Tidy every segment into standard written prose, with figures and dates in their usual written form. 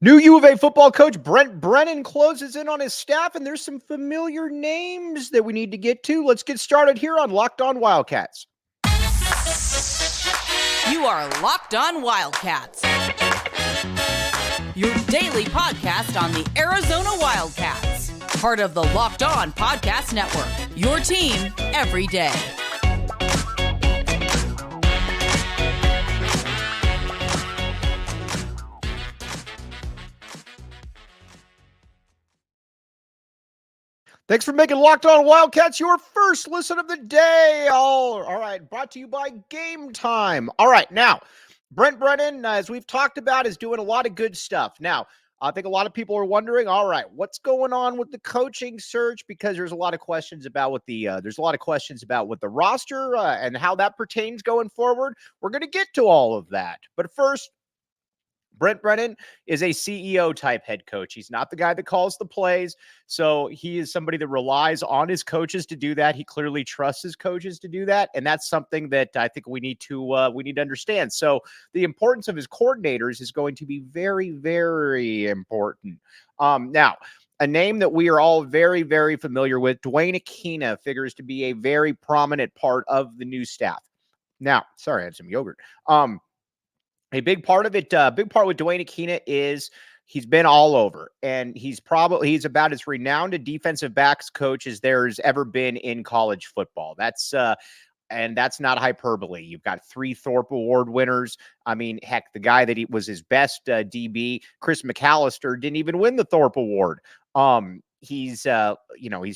New U of A football coach Brent Brennan closes in on his staff, and there's some familiar names that we need to get to. Let's get started here on Locked On Wildcats. You are Locked On Wildcats, your daily podcast on the Arizona Wildcats, part of the Locked On Podcast Network, your team every day. Thanks for making Locked On Wildcats your first listen of the day. All right, brought to you by Gametime. All right, now, Brent Brennan, as we've talked about, is doing a lot of good stuff. Now, I think a lot of people are wondering, all right, what's going on with the coaching search? Because there's a lot of questions about what the roster and how that pertains going forward. We're going to get to all of that, but first, Brent Brennan is a CEO type head coach. He's not the guy that calls the plays. So he is somebody that relies on his coaches to do that. He clearly trusts his coaches to do that. And that's something that I think we need to understand. So the importance of his coordinators is going to be very, very important. Now, a name that we are all very, very familiar with, Dwayne Akina, figures to be a very prominent part of the new staff. Now, sorry, I had some yogurt. A big part of it, big part with Duane Akina is he's been all over, and he's about as renowned a defensive backs coach as there's ever been in college football. And that's not hyperbole. You've got 3 Thorpe Award winners. I mean, heck, the guy that was his best DB, Chris McAllister, didn't even win the Thorpe Award. He's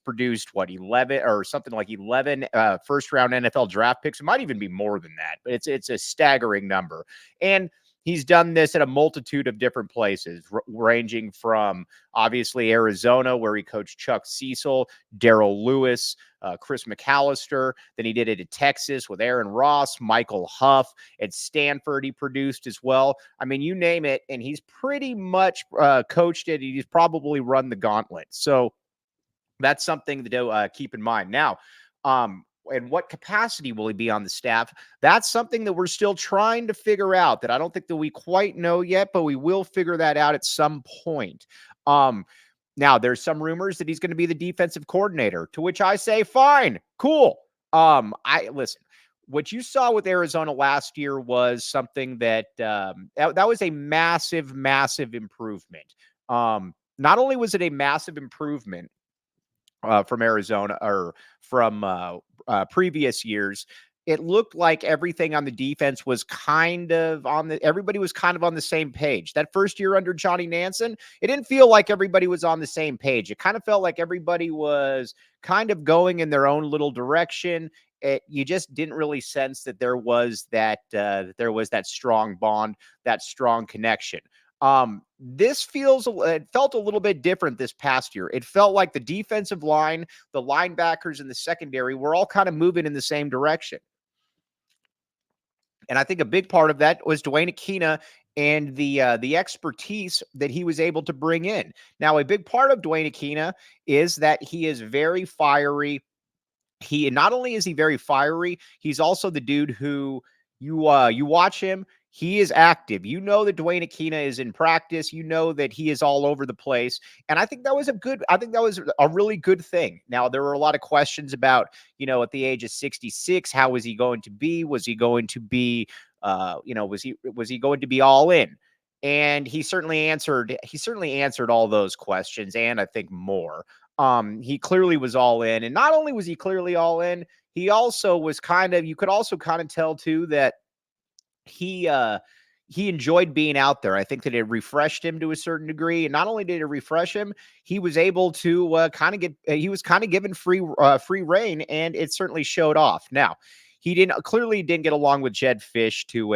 produced 11 or something like 11 first round NFL draft picks. It might even be more than that, but it's a staggering number. And he's done this at a multitude of different places, ranging from obviously Arizona, where he coached Chuck Cecil, Darrell Lewis, Chris McAllister. Then he did it at Texas with Aaron Ross, Michael Huff. At Stanford, he produced as well. I mean, you name it, and he's pretty much coached it. He's probably run the gauntlet. So that's something to keep in mind. Now, in what capacity will he be on the staff? That's something that we're still trying to figure out, that I don't think that we quite know yet, but we will figure that out at some point. Now, there's some rumors that he's going to be the defensive coordinator, to which I say, fine, cool. Listen, what you saw with Arizona last year was something that that was a massive, massive improvement. Not only was it a massive improvement from Arizona or from previous years, it looked like everything on the defense was everybody was kind of on the same page. That first year under Johnny Nansen, it didn't feel like everybody was on the same page. It kind of felt like everybody was kind of going in their own little direction. You just didn't really sense that there was that strong bond, that strong connection. It felt a little bit different this past year. It felt like the defensive line, the linebackers, and the secondary were all kind of moving in the same direction. And I think a big part of that was Duane Akina and the expertise that he was able to bring in. Now, a big part of Duane Akina is that he is very fiery. Not only is he very fiery, he's also the dude who you watch him. He is active. You know that Duane Akina is in practice. You know that he is all over the place. And I think that was a really good thing. Now, there were a lot of questions about, at the age of 66, how was he going to be? Was he going to be, was he going to be all in? And he certainly answered all those questions, and I think more. He clearly was all in. And not only was he clearly all in, he also was you could also kind of tell too that he enjoyed being out there. I think that it refreshed him to a certain degree. And not only did it refresh him, he was able to he was kind of given free reign, and it certainly showed off. Now, he clearly didn't get along with Jedd Fisch to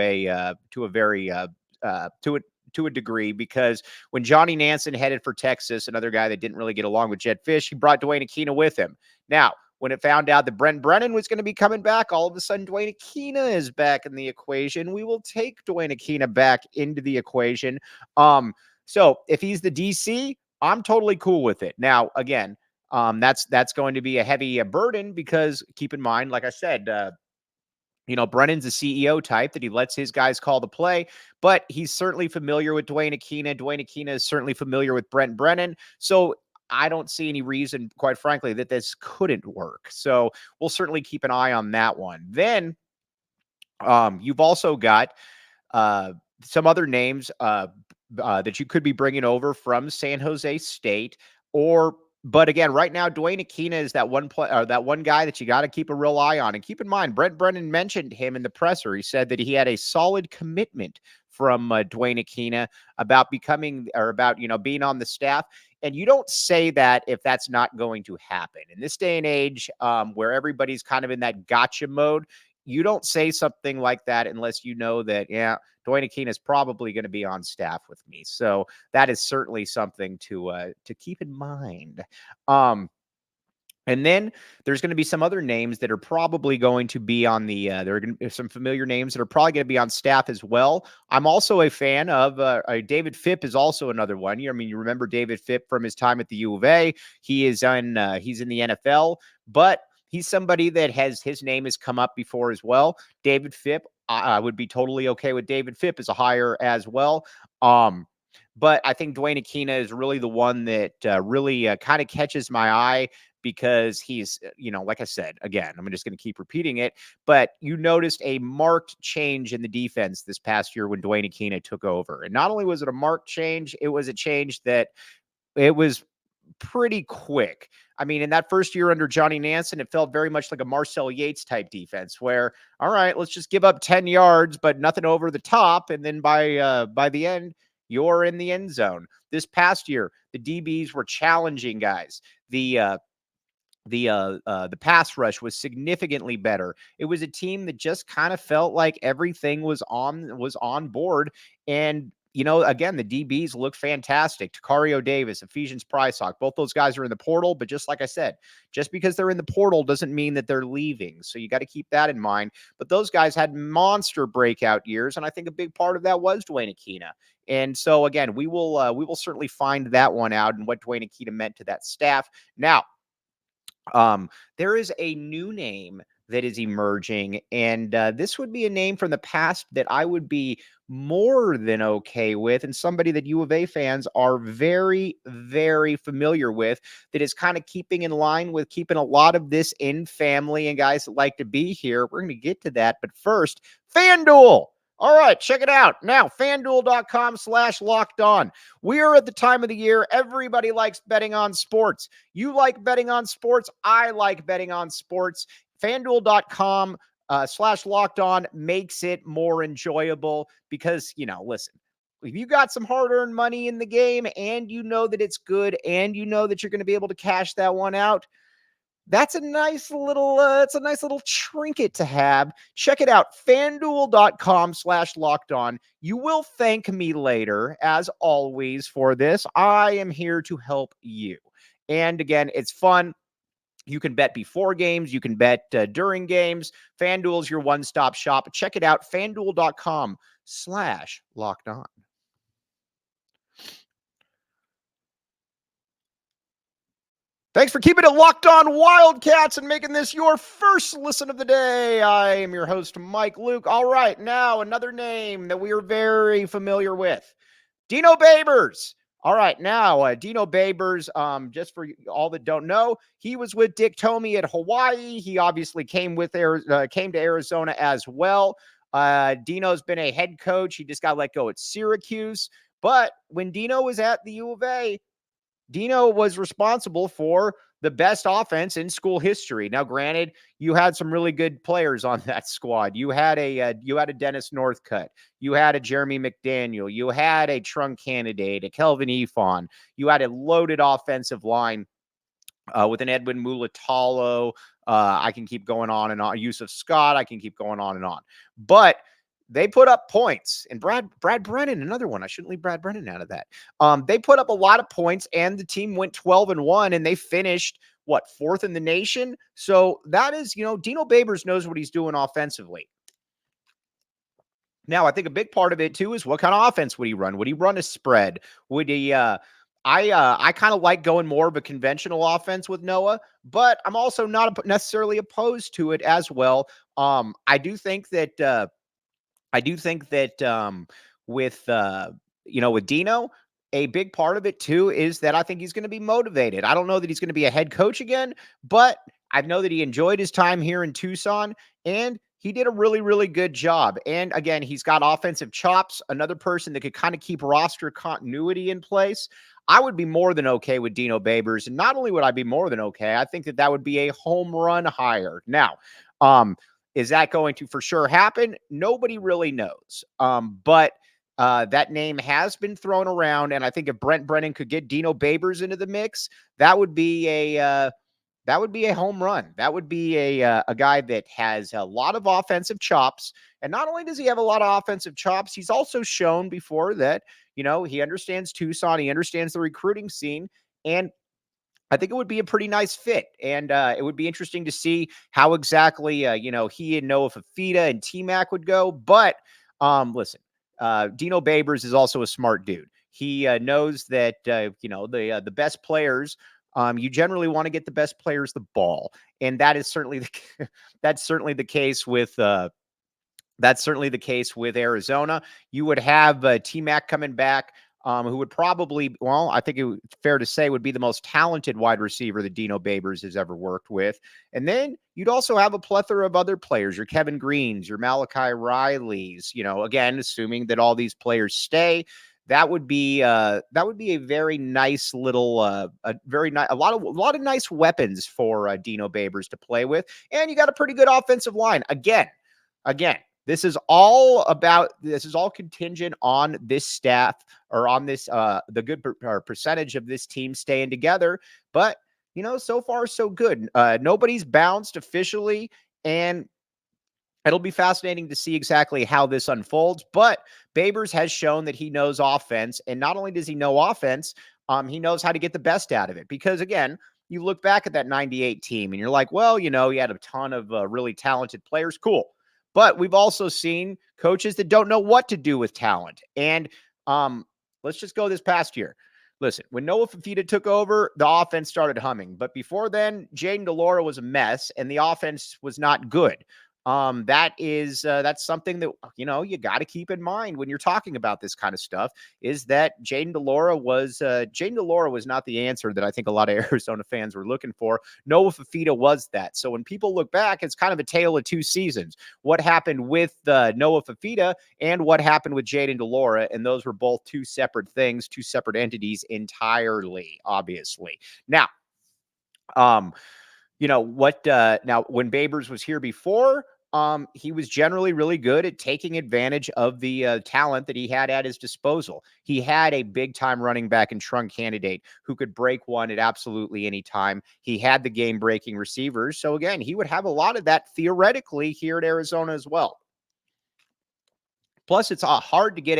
a degree, because when Johnny Nansen headed for Texas, another guy that didn't really get along with Jedd Fisch, he brought Duane Akina with him. Now, when it found out that Brent Brennan was going to be coming back, all of a sudden Duane Akina is back in the equation. We will take Duane Akina back into the equation. So if he's the DC, I'm totally cool with it. Now, again, that's going to be a heavy burden, because keep in mind, like I said, Brennan's a CEO type that he lets his guys call the play, but he's certainly familiar with Duane Akina. Duane Akina is certainly familiar with Brent Brennan. So I don't see any reason, quite frankly, that this couldn't work. So we'll certainly keep an eye on that one. Then you've also got uh, some other names that you could be bringing over from San Jose State, but again, right now, Duane Akina is that that one guy that you got to keep a real eye on. And keep in mind, Brent Brennan mentioned him in the presser. He said that he had a solid commitment from Duane Akina about being on the staff. And you don't say that if that's not going to happen. In this day and age, where everybody's kind of in that gotcha mode, you don't say something like that unless you know that, yeah, Dwayne Akina is probably going to be on staff with me. So that is certainly something to keep in mind. And then there's going to be some other names that are probably going to be on there are going to be some familiar names that are probably going to be on staff as well. I'm also a fan of David Phipp is also another one. You remember David Phipp from his time at the U of A. He's in the NFL, but he's somebody that his name has come up before as well. David Phipp, I would be totally okay with David Phipp as a hire as well. But I think Duane Akina is really the one that really kind of catches my eye because he's, like I said, again, I'm just going to keep repeating it, but you noticed a marked change in the defense this past year when Duane Akina took over. And not only was it a marked change, it was a change that it was pretty quick. In that first year under Johnny Nansen, it felt very much like a Marcel Yates type defense where, all right, let's just give up 10 yards, but nothing over the top. And then by the end, you're in the end zone. This past year, the DBs were challenging guys. The pass rush was significantly better. It was a team that just kind of felt like everything was on board. And again, the DBs look fantastic. Takario Davis, Ephesians Prysock, both those guys are in the portal. But just like I said, just because they're in the portal doesn't mean that they're leaving. So you got to keep that in mind. But those guys had monster breakout years, and I think a big part of that was Duane Akina. And so again, we will certainly find that one out and what Duane Akina meant to that staff. Now, there is a new name that is emerging, and this would be a name from the past that I would be more than okay with, and somebody that U of A fans are very, very familiar with, that is kind of keeping in line with keeping a lot of this in family and guys that like to be here. We're going to get to that, but first, FanDuel. All right, check it out. Now, FanDuel.com/lockedon. We are at the time of the year. Everybody likes betting on sports. You like betting on sports. I like betting on sports. FanDuel.com/lockedon makes it more enjoyable because, listen, if you got some hard-earned money in the game and you know that it's good and you know that you're going to be able to cash that one out, that's a nice little trinket to have. Check it out. FanDuel.com/lockedon. You will thank me later, as always, for this. I am here to help you. And again, it's fun. You can bet before games. You can bet during games. FanDuel's your one-stop shop. Check it out. FanDuel.com/lockedon. Thanks for keeping it locked on Wildcats and making this your first listen of the day. I am your host, Mike Luke. All right, now another name that we are very familiar with, Dino Babers. All right, now Dino Babers, just for all that don't know, he was with Dick Tomey at Hawaii. He obviously came to Arizona as well. Dino's been a head coach. He just got let go at Syracuse. But when Dino was at the U of A, Dino was responsible for the best offense in school history. Now, granted, you had some really good players on that squad. You had a Dennis Northcutt. You had a Jeremy McDaniel. You had a Trunk Candidate, a Kelvin Efon. You had a loaded offensive line with an Edwin Mulatalo. I can keep going on and on. Yusuf Scott. I can keep going on and on. But they put up points, and Brad Brennan, another one. I shouldn't leave Brad Brennan out of that. They put up a lot of points, and the team went 12-1, and they finished fourth in the nation. So that is, Dino Babers knows what he's doing offensively. Now, I think a big part of it too is what kind of offense would he run? Would he run a spread? Would he I kind of like going more of a conventional offense with Noah, but I'm also not necessarily opposed to it as well. I do think that with with Dino, a big part of it too is that I think he's going to be motivated. I don't know that he's going to be a head coach again, but I know that he enjoyed his time here in Tucson and he did a really, really good job. And again, he's got offensive chops, another person that could kind of keep roster continuity in place. I would be more than okay with Dino Babers. And not only would I be more than okay, I think that that would be a home run hire. Now, is that going to for sure happen? Nobody really knows. But that name has been thrown around, and I think if Brent Brennan could get Dino Babers into the mix, that would be a home run. That would be a guy that has a lot of offensive chops, and not only does he have a lot of offensive chops, he's also shown before that he understands Tucson, he understands the recruiting scene, and I think it would be a pretty nice fit, and it would be interesting to see how exactly he and Noah Fafita and T-Mac would go. But listen, Dino Babers is also a smart dude. He knows that the best players. You generally want to get the best players the ball, and that is certainly that's certainly the case with. That's certainly the case with Arizona. You would have T-Mac coming back, who would probably, well, I think it's fair to say would be the most talented wide receiver that Dino Babers has ever worked with. And then you'd also have a plethora of other players, your Kevin Greens, your Malachi Rileys, again, assuming that all these players stay. That would be a very nice little a lot of nice weapons for Dino Babers to play with, and you got a pretty good offensive line. Again, this is all contingent on this staff or on this the good percentage of this team staying together. But so far so good. Nobody's bounced officially, and it'll be fascinating to see exactly how this unfolds. But Babers has shown that he knows offense, and not only does he know offense, he knows how to get the best out of it. Because again, you look back at that '98 team, and you're like, well, he had a ton of really talented players. Cool. But we've also seen coaches that don't know what to do with talent. And let's just go this past year. Listen, when Noah Fafita took over, the offense started humming. But before then, Jayden de Laura was a mess, and the offense was not good. That's something that you got to keep in mind when you're talking about this kind of stuff. Is that Jayden de Laura was not the answer that I think a lot of Arizona fans were looking for. Noah Fafita was that. So when people look back, it's kind of a tale of two seasons. What happened with Noah Fafita and what happened with Jayden de Laura, and those were both two separate things, two separate entities entirely, obviously. Now, now when Babers was here before, he was generally really good at taking advantage of the talent that he had at his disposal. He had a big time running back and trunk candidate who could break one at absolutely any time. He had the game breaking receivers. So again, he would have a lot of that theoretically here at Arizona as well. Plus, it's hard to get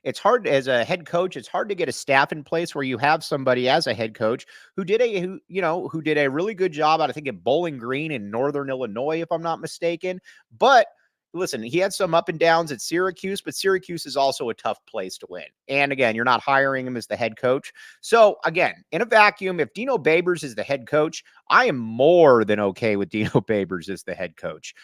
it's hard as a head coach. It's hard to get a staff in place where you have somebody as a head coach who did a really good job I think at Bowling Green in Northern Illinois, if I'm not mistaken. But listen, he had some up and downs at Syracuse, but Syracuse is also a tough place to win. And again, you're not hiring him as the head coach. So again, in a vacuum, if Dino Babers is the head coach, I am more than okay with Dino Babers as the head coach.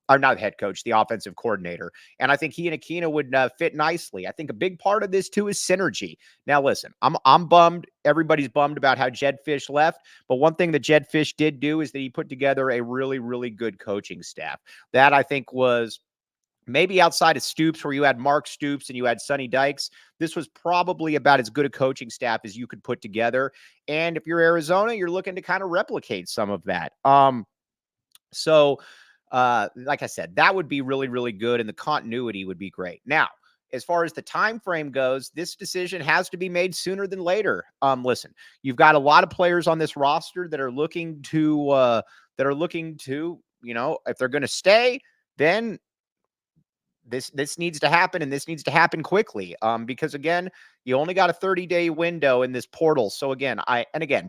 Or not the head coach, the offensive coordinator. And I think he and Akina would fit nicely. I think a big part of this too is synergy. Now, listen, I'm bummed. Everybody's bummed about how Jedd Fisch left. But one thing that Jedd Fisch did do is that he put together a really, really good coaching staff. That I think was maybe outside of Stoops, where you had Mark Stoops and you had Sonny Dykes. This was probably about as good a coaching staff as you could put together. And if you're Arizona, you're looking to kind of replicate some of that. Like I said, that would be really, really good, and the continuity would be great. Now, as far as the time frame goes, this decision has to be made sooner than later. Listen, you've got a lot of players on this roster that are looking to, if they're going to stay, then this needs to happen, and this needs to happen quickly. Because again, you only got a 30-day window in this portal. So again,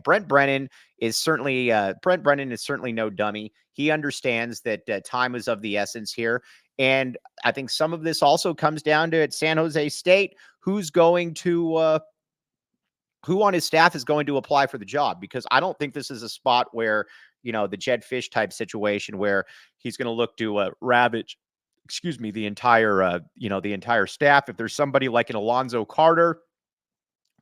Brent Brennan is certainly no dummy. He understands that time is of the essence here. And I think some of this also comes down to at San Jose State, who's going to who on his staff is going to apply for the job, because I don't think this is a spot where, the Jed Fish type situation where he's going to look to ravage, the entire, the entire staff. If there's somebody like an Alonzo Carter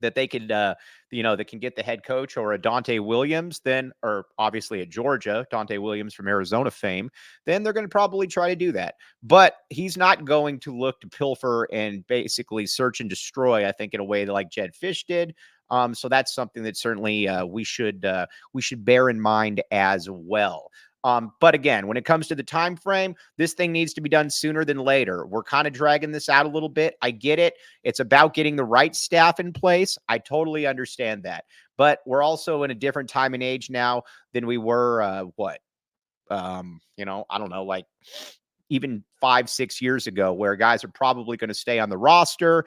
that they could, that can get the head coach, or a Dante Williams, then, or obviously at Georgia, Dante Williams from Arizona fame, then they're going to probably try to do that. But he's not going to look to pilfer and basically search and destroy, I think, in a way that like Jed Fish did. So that's something that certainly we should bear in mind as well. But again, when it comes to the time frame, this thing needs to be done sooner than later. We're kind of dragging this out a little bit. I get it. It's about getting the right staff in place. I totally understand that. But we're also in a different time and age now than we were, I don't know, like even 5-6 years ago, where guys are probably going to stay on the roster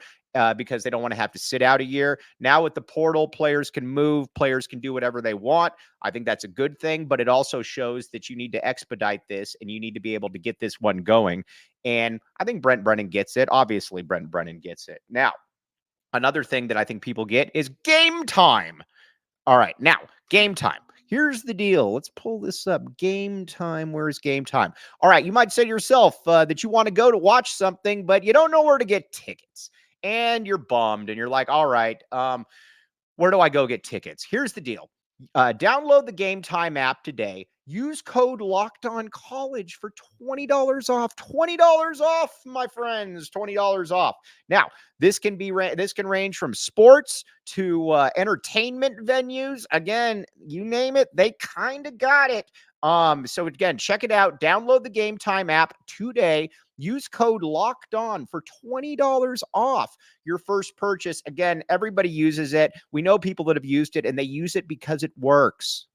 because they don't want to have to sit out a year. Now with the portal, players can move, players can do whatever they want. I think that's a good thing, but it also shows that you need to expedite this and you need to be able to get this one going. And I think Brent Brennan gets it. Obviously, Brent Brennan gets it. Now, another thing that I think people get is Gametime. All right, now, Gametime. Here's the deal. Let's pull this up. Gametime. Where's Gametime? All right, you might say to yourself that you want to go to watch something, but you don't know where to get tickets. And you're bummed, and you're like, all right, where do I go get tickets? Here's the deal. Download the Gametime app today. Use code LOCKEDONCollege for $20 off. $20 off, my friends. $20 off. Now, this can range from sports to entertainment venues. Again, you name it, they kind of got it. So again, check it out. Download the Gametime app today. Use code LOCKEDON for $20 off your first purchase. Again, everybody uses it. We know people that have used it, and they use it because it works.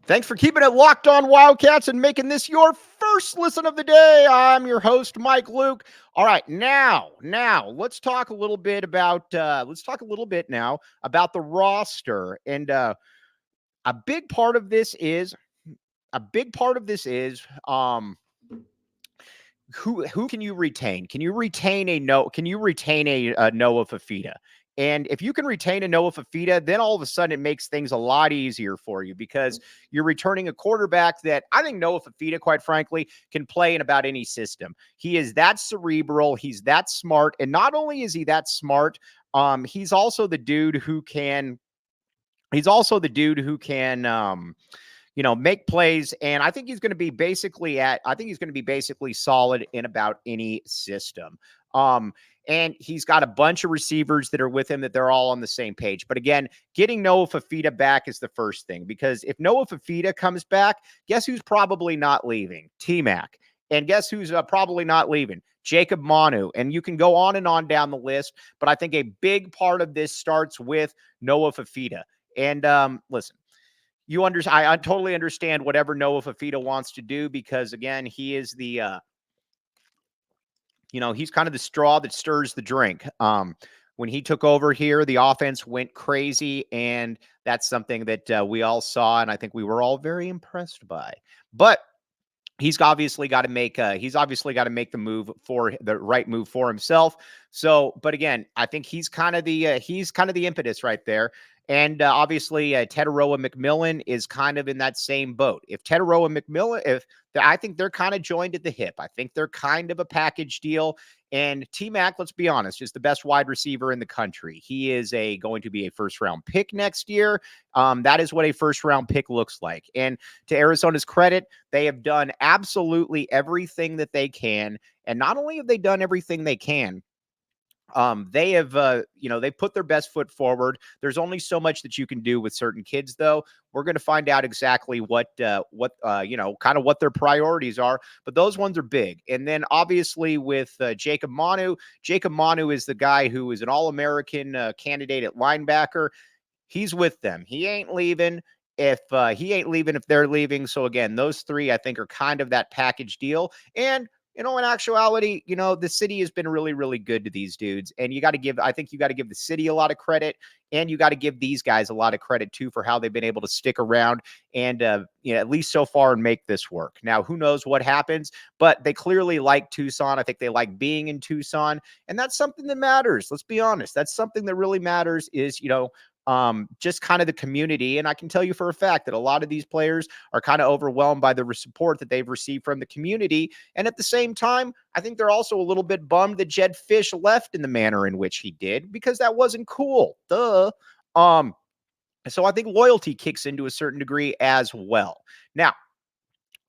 Thanks for keeping it locked on Wildcats and making this your first listen of the day. I'm your host, Mike Luke. All right, now let's talk a little bit about now about the roster. And a big part of this is who can you retain? Can you retain a Noah Fifita? And if you can retain a Noah Fifita, then all of a sudden it makes things a lot easier for you, because you're returning a quarterback that I think Noah Fifita, quite frankly, can play in about any system. He is that cerebral. He's that smart. And not only is he that smart, he's also the dude who can make plays. And I think he's going to be basically solid in about any system. And he's got a bunch of receivers that are with him that they're all on the same page. But again, getting Noah Fifita back is the first thing, because if Noah Fifita comes back, guess who's probably not leaving? T-Mac. And guess who's probably not leaving? Jacob Manu. And you can go on and on down the list. But I think a big part of this starts with Noah Fifita. And listen, I totally understand whatever Noah Fifita wants to do, because again, he is the he's kind of the straw that stirs the drink. When he took over here, the offense went crazy, and that's something that we all saw, and I think we were all very impressed by. But he's obviously got to make the right move for himself. So, but again, I think he's kind of the impetus right there. And obviously, Teteroa McMillan is kind of in that same boat. If Teteroa McMillan, I think they're kind of joined at the hip. I think they're kind of a package deal. And T-Mac, let's be honest, is the best wide receiver in the country. He is going to be a first-round pick next year. That is what a first-round pick looks like. And to Arizona's credit, they have done absolutely everything that they can. And not only have they done everything they can, they have, they put their best foot forward. There's only so much that you can do with certain kids, though. We're going to find out exactly what their priorities are, but those ones are big. And then obviously with Jacob Manu is the guy who is an All-American candidate at linebacker. He's with them. He ain't leaving if they're leaving. So again, those three, I think, are kind of that package deal. And in actuality, the city has been really, really good to these dudes. And I think you got to give the city a lot of credit, and you got to give these guys a lot of credit too for how they've been able to stick around and, at least so far, and make this work. Now, who knows what happens, but they clearly like Tucson. I think they like being in Tucson, and that's something that matters. Let's be honest. That's something that really matters is, just kind of the community. And I can tell you for a fact that a lot of these players are kind of overwhelmed by the support that they've received from the community. And at the same time, I think they're also a little bit bummed that Jedd Fisch left in the manner in which he did, because that wasn't cool. Duh. So I think loyalty kicks into a certain degree as well. Now,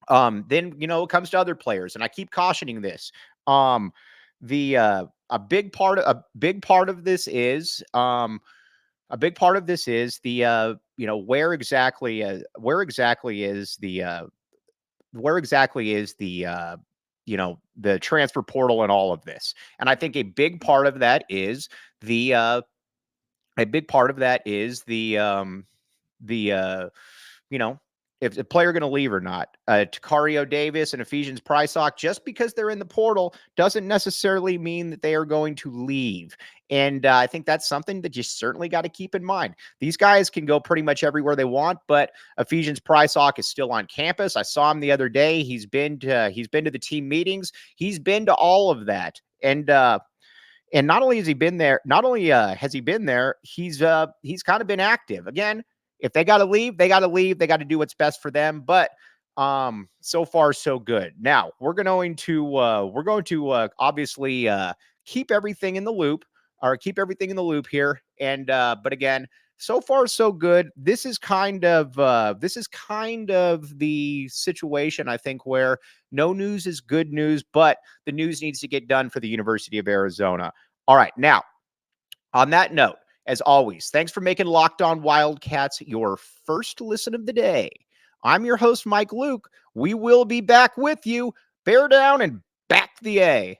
then, it comes to other players, and I keep cautioning this. A big part of this is, the where exactly is the transfer portal and all of this. And I think a big part of that is the if the player going to leave or not. Takario Davis and Ephesians Prysock, just because they're in the portal doesn't necessarily mean that they are going to leave. And I think that's something that you certainly got to keep in mind. These guys can go pretty much everywhere they want, but Ephesians Prysock is still on campus. I saw him the other day. He's been to the team meetings. He's been to all of that. And not only has he been there, he's kind of been active. Again, if they got to leave, they got to leave. They got to do what's best for them. But so far, so good. Now we're going to obviously keep everything in the loop here. And but again, so far, so good. This is kind of the situation, I think, where no news is good news, but the news needs to get done for the University of Arizona. All right. Now, on that note, as always, thanks for making Locked On Wildcats your first listen of the day. I'm your host, Mike Luke. We will be back with you. Bear down and back the A.